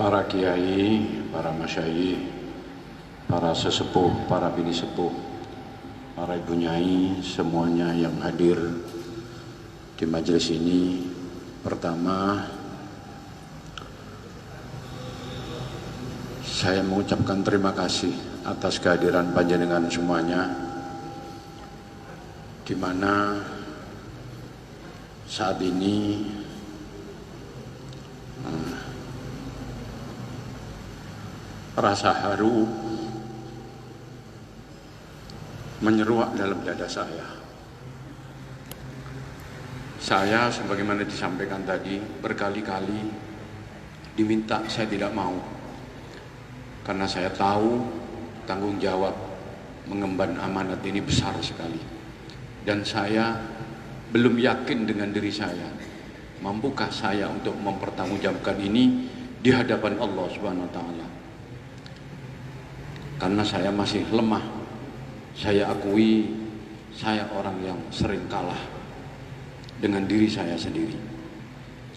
para kiai, para masyayikh, para sesepuh, para bini sepuh, para ibu nyai, semuanya yang hadir di majelis ini. Pertama, saya mengucapkan terima kasih atas kehadiran panjenengan semuanya, di mana saat ini rasa haru menyeruak dalam dada saya. Saya sebagaimana disampaikan tadi berkali-kali diminta, saya tidak mau. Karena saya tahu tanggung jawab mengemban amanat ini besar sekali. Dan saya belum yakin dengan diri saya. Mampukah saya untuk mempertanggungjawabkan ini di hadapan Allah Subhanahu wa taala? Karena saya masih lemah. Saya akui saya orang yang sering kalah dengan diri saya sendiri.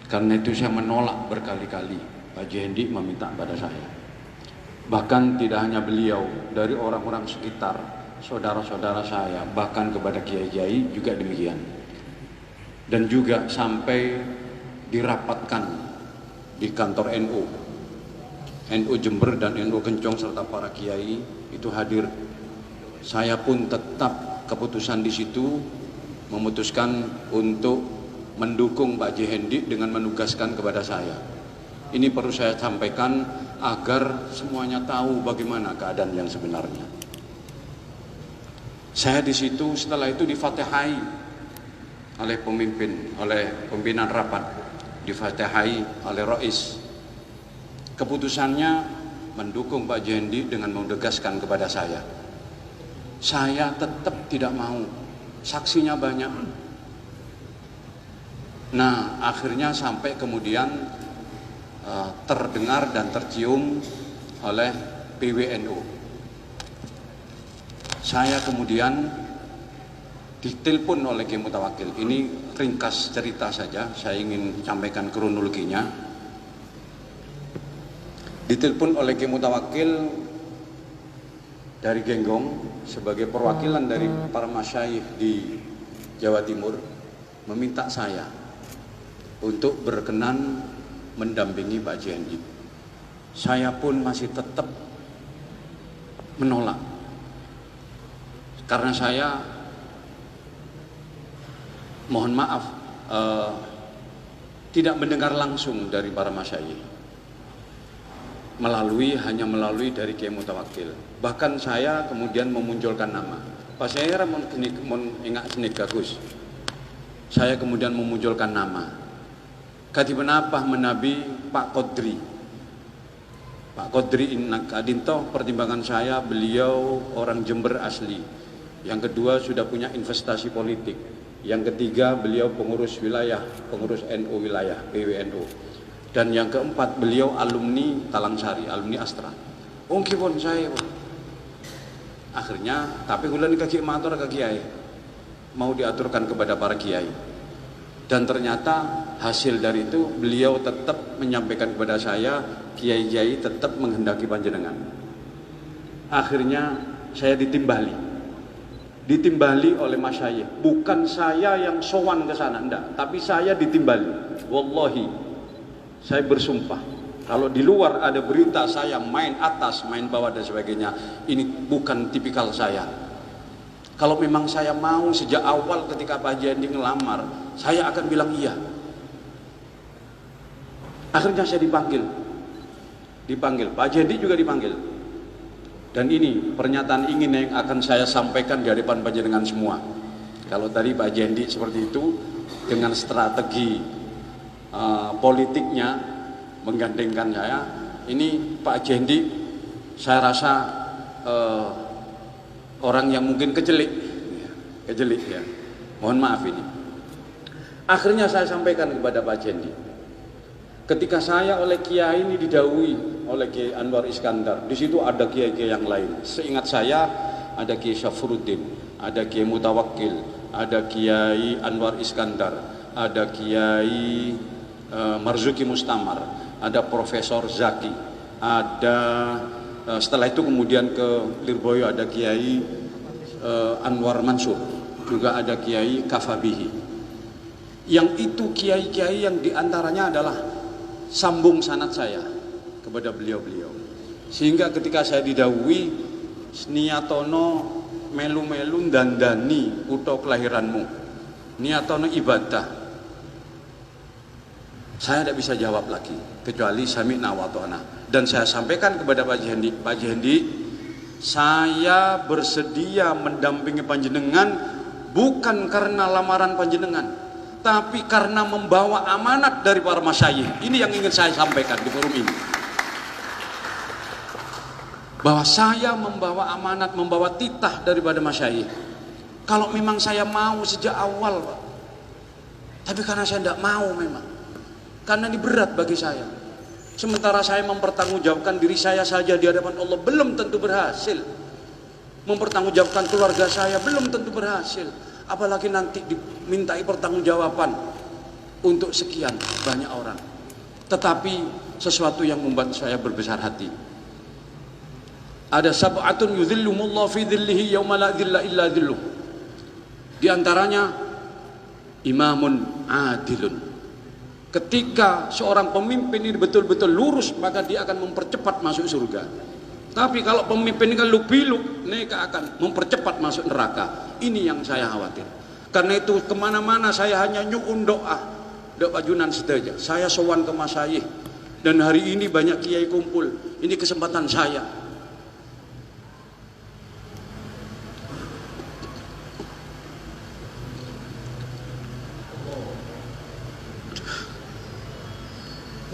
Karena itu saya menolak berkali-kali Pak Jendi meminta pada saya. Bahkan tidak hanya beliau, dari orang-orang sekitar, saudara-saudara saya, bahkan kepada kiai-kiai juga demikian. Dan juga sampai dirapatkan di kantor NU Jember dan NU Kencong serta para kiai itu hadir. Saya pun tetap keputusan di situ memutuskan untuk mendukung Pak Jendi dengan menugaskan kepada saya. Ini perlu saya sampaikan agar semuanya tahu bagaimana keadaan yang sebenarnya. Saya di situ setelah itu difatihai oleh pimpinan rapat, difatihai oleh Rais. Keputusannya mendukung Pak Jendi dengan menegaskan kepada saya. Saya tetap tidak mau, saksinya banyak. Nah, akhirnya sampai kemudian terdengar dan tercium oleh PWNU. Saya kemudian ditelepon oleh Kiai Mutawakil. Ini ringkas cerita saja, saya ingin sampaikan kronologinya. Ditelepon oleh Kiai Mutawakil dari Genggong sebagai perwakilan dari para masyayikh di Jawa Timur, meminta saya untuk berkenan mendampingi Pak Jendi. Saya pun masih tetap menolak, karena saya mohon maaf tidak mendengar langsung dari para masyayikh, hanya melalui dari Kiai Mutawakil. Bahkan saya kemudian memunculkan nama Pak saya ingat senik bagus. Saya kemudian memunculkan nama Katiban apa menabi Pak Qodri. Pak Qodri Innak Adinto, pertimbangan saya beliau orang Jember asli. Yang kedua sudah punya investasi politik. Yang ketiga beliau pengurus wilayah, pengurus NU wilayah, PWNU. Dan yang keempat beliau alumni Talangsari, alumni Astra. Ongki pun saya pun. Akhirnya, tapi hulan kaki matur ke kiai, mau diaturkan kepada para kiai. Dan ternyata hasil dari itu beliau tetap menyampaikan kepada saya, kiai-kiai tetap menghendaki panjenengan. Akhirnya saya ditimbali oleh masyayikh. Bukan saya yang sowan ke sana, enggak, tapi saya ditimbali. Wallahi, saya bersumpah, kalau di luar ada berita saya main atas, main bawah dan sebagainya, ini bukan tipikal saya. Kalau memang saya mau sejak awal ketika Pak Jendi ngelamar, saya akan bilang iya. Akhirnya saya dipanggil, Pak Jendi juga dipanggil. Dan ini pernyataan ingin yang akan saya sampaikan di hadapan panjenengan semua. Kalau tadi Pak Jendi seperti itu, dengan strategi politiknya menggandengkan saya, ini Pak Jendi saya rasa orang yang mungkin kejelik ya, mohon maaf ini. Akhirnya saya sampaikan kepada Pak Jendi, ketika saya oleh kiai ini didahului oleh Kiai Anwar Iskandar, di situ ada kiai-kiai yang lain. Seingat saya ada Kiai Syafruddin, ada Kiai Mutawakil, ada Kiai Anwar Iskandar, ada Kiai Marzuki Mustamar, ada Profesor Zaki, ada setelah itu kemudian ke Lirboyo ada Kiai Anwar Mansur, juga ada Kiai Kafabihi. Yang itu kiai-kiai yang diantaranya adalah sambung sanad saya kepada beliau-beliau. Sehingga ketika saya didhawuhi niatono melu-melu dandani kutha kelahiranmu, niatono ibadah, saya tidak bisa jawab lagi kecuali sami'na wa ta'na. Dan saya sampaikan kepada Pak Jendi, saya bersedia mendampingi panjenengan bukan karena lamaran panjenengan, tapi karena membawa amanat dari para masyayikh. Ini yang ingin saya sampaikan di forum ini, bahwa saya membawa amanat, membawa titah daripada masyayikh. Kalau memang saya mau sejak awal, Pak, tapi karena saya tidak mau memang, karena ini berat bagi saya. Sementara saya mempertanggungjawabkan diri saya saja di hadapan Allah belum tentu berhasil, mempertanggungjawabkan keluarga saya belum tentu berhasil, apalagi nanti dimintai pertanggungjawaban untuk sekian banyak orang. Tetapi sesuatu yang membuat saya berbesar hati, ada sab'atun yudhillumullah fi dhillihi yawma la dhilla illa dhilluh. Di antaranya imamun adilun. Ketika seorang pemimpin ini betul-betul lurus, maka dia akan mempercepat masuk surga. Tapi kalau pemimpin ini kan luk-biluk, mereka akan mempercepat masuk neraka. Ini yang saya khawatir. Karena itu kemana-mana saya hanya nyuun doa Junan saja. Saya sowan ke masyayikh, dan hari ini banyak kiai kumpul. Ini kesempatan saya.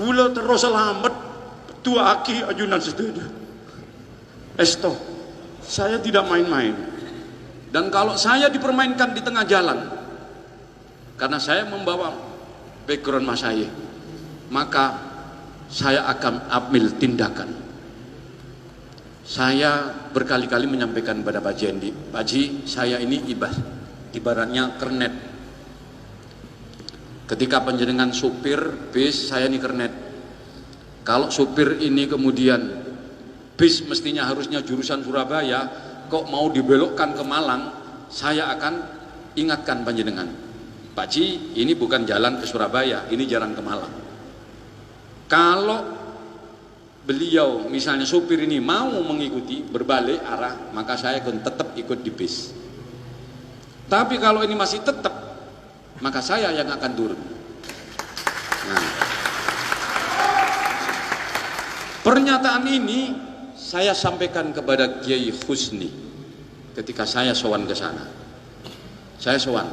Kula terus selamat dua aki ajunan sedaya. Esto, saya tidak main-main. Dan kalau saya dipermainkan di tengah jalan, karena saya membawa background masyayikh, maka saya akan ambil tindakan. Saya berkali-kali menyampaikan kepada Pak Jendi, Pak Ji, saya ini ibaratnya kernet. Ketika panjenengan supir bis, saya ini kernet. Kalau supir ini kemudian bis mestinya harusnya jurusan Surabaya, kok mau dibelokkan ke Malang, saya akan ingatkan panjenengan, Pak Ji, ini bukan jalan ke Surabaya, ini jalan ke Malang. Kalau beliau misalnya supir ini mau mengikuti berbalik arah, maka saya akan tetap ikut di bis. Tapi kalau ini masih tetap, maka saya yang akan turun. Nah, pernyataan ini saya sampaikan kepada Kiai Husni ketika saya sowan ke sana. Saya sowan.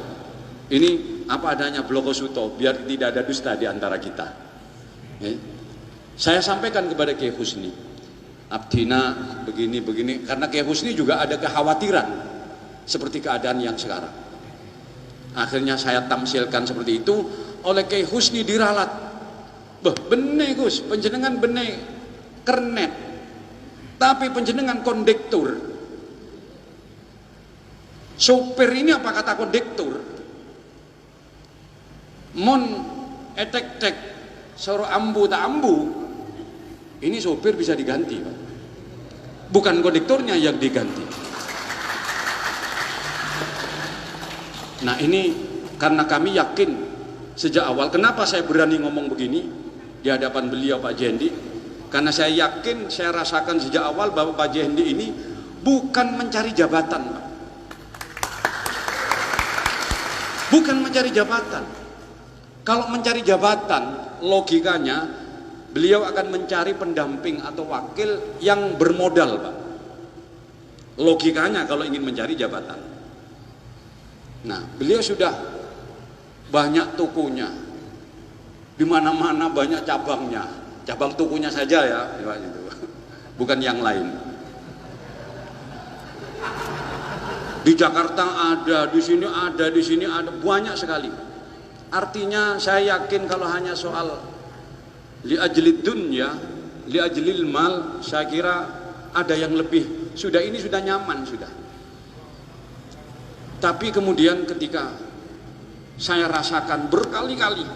Ini apa adanya Bloko Suto, biar tidak ada dusta di antara kita. Saya sampaikan kepada Kiai Husni, Abdina begini, karena Kiai Husni juga ada kekhawatiran seperti keadaan yang sekarang. Akhirnya saya tamsilkan seperti itu, oleh Kiai Husni diralat. Bener Gus, panjenengan bener kernet, tapi panjenengan kondektur. Sopir ini apa kata kondektur? Mon etek-tek soro ambu tak ambu, ini sopir bisa diganti, Pak. Bukan kondekturnya yang diganti. Nah, ini karena kami yakin sejak awal. Kenapa saya berani ngomong begini di hadapan beliau Pak Jendi? Karena saya yakin, saya rasakan sejak awal bahwa Pak Jendi ini bukan mencari jabatan, Pak. Bukan mencari jabatan. Kalau mencari jabatan, logikanya beliau akan mencari pendamping atau wakil yang bermodal, Pak. Logikanya kalau ingin mencari jabatan. Nah, beliau sudah banyak tokonya, di mana-mana banyak cabangnya, cabang tokonya saja ya, bukan yang lain. Di Jakarta ada, di sini ada, banyak sekali. Artinya saya yakin kalau hanya soal li ajlid dunya, li ajlil mal, saya kira ada yang lebih. Sudah, ini sudah nyaman sudah. Tapi kemudian ketika saya rasakan berkali-kali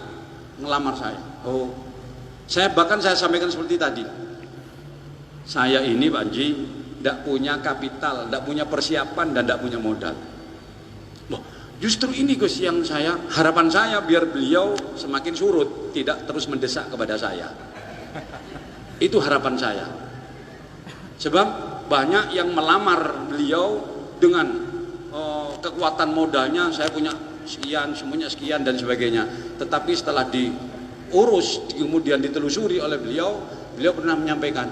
ngelamar saya, oh Bahkan saya sampaikan seperti tadi, saya ini Pak Haji tidak punya kapital, tidak punya persiapan, dan tidak punya modal. Loh, justru ini Gus yang harapan saya biar beliau semakin surut, tidak terus mendesak kepada saya. Itu harapan saya. Sebab banyak yang melamar beliau dengan kekuatan modalnya, saya punya sekian, semuanya sekian dan sebagainya. Tetapi setelah diurus, kemudian ditelusuri oleh beliau pernah menyampaikan,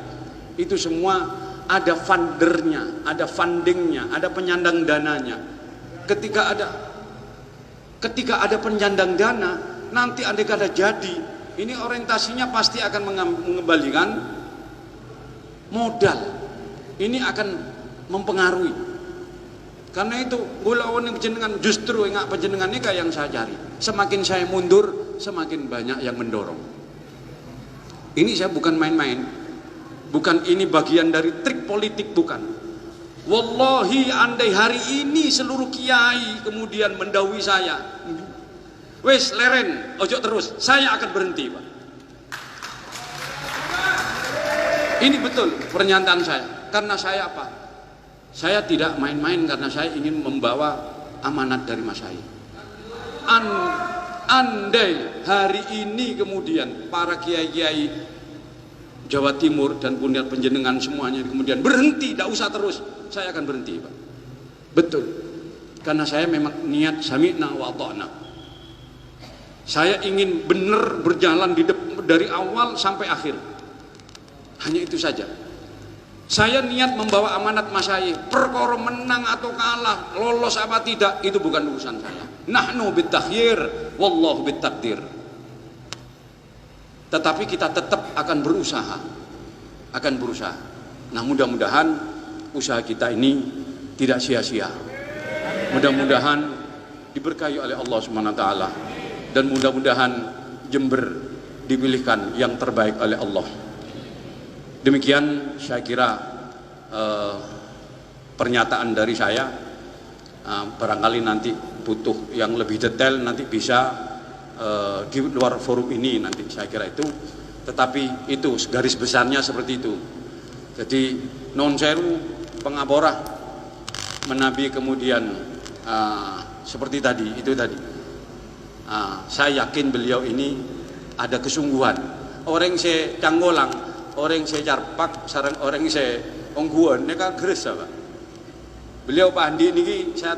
itu semua ada fundernya, ada fundingnya, ada penyandang dananya. Ketika ada penyandang dana, nanti andai kata jadi, ini orientasinya pasti akan mengembalikan modal. Ini akan mempengaruhi. Karena itu gula yang jenengan justru enggak panjenengan nikah yang saya cari. Semakin saya mundur, semakin banyak yang mendorong. Ini saya bukan main-main. Bukan ini bagian dari trik politik, bukan. Wallahi andai hari ini seluruh kiai kemudian mendahului saya, wes leren, ojo terus, saya akan berhenti, Pak. Ini betul pernyataan saya. Karena saya apa? Saya tidak main-main, karena saya ingin membawa amanat dari Mas Syahid. Andai hari ini kemudian para kiai-kiai Jawa Timur dan punya penjenengan semuanya kemudian berhenti, tidak usah terus, saya akan berhenti, Pak. Betul. Karena saya memang niat sami'na wa ata'na. Saya ingin benar berjalan dari awal sampai akhir. Hanya itu saja. Saya niat membawa amanat Mas Syahid. Perkara menang atau kalah, lolos apa tidak, itu bukan urusan saya. Nahnu bitakhyir, wallahu bitakdir. Tetapi kita tetap akan berusaha. Nah, mudah-mudahan usaha kita ini tidak sia-sia. Mudah-mudahan diberkahi oleh Allah Subhanahu wa taala, dan mudah-mudahan Jember dipilihkan yang terbaik oleh Allah. Demikian saya kira pernyataan dari saya. Barangkali nanti butuh yang lebih detail, nanti bisa di luar forum ini nanti, saya kira itu. Tetapi itu garis besarnya seperti itu. Jadi non seru pengaborah menabi kemudian seperti tadi, itu tadi. Saya yakin beliau ini ada kesungguhan. Orang saya canggolang, orang saya carpak, sarang orang saya ongguan, ini kan geres apa? Beliau Pak Andi ini saya